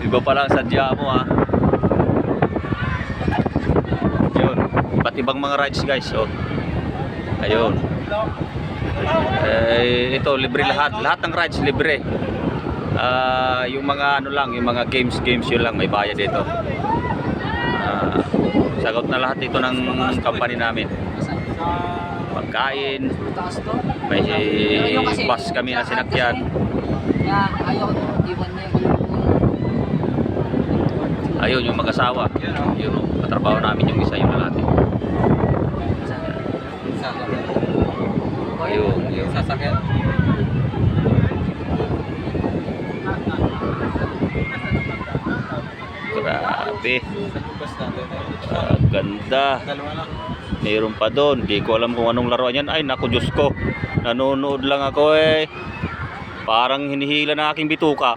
Iba pala ang sadya mo, ha. Yun, iba't ibang mga rides, guys. Oh. Ayun. Ito libre lahat ng rides libre. Yung mga ano lang, yung mga games yun lang may bayad dito. Sagot na lahat ito ng company namin. Pagkain, may bus kami na sinakyan. Ayun yung mag-asawa, yun katrabaho namin yung isa, yung lalaki. Ayun, yung sasakyan. Grabe. Ganda. Mayroon pa doon. Di ko alam kung anong laruan yan. Ay, naku, Diyos ko. Nanonood lang ako eh. Parang hinihila na aking bituka.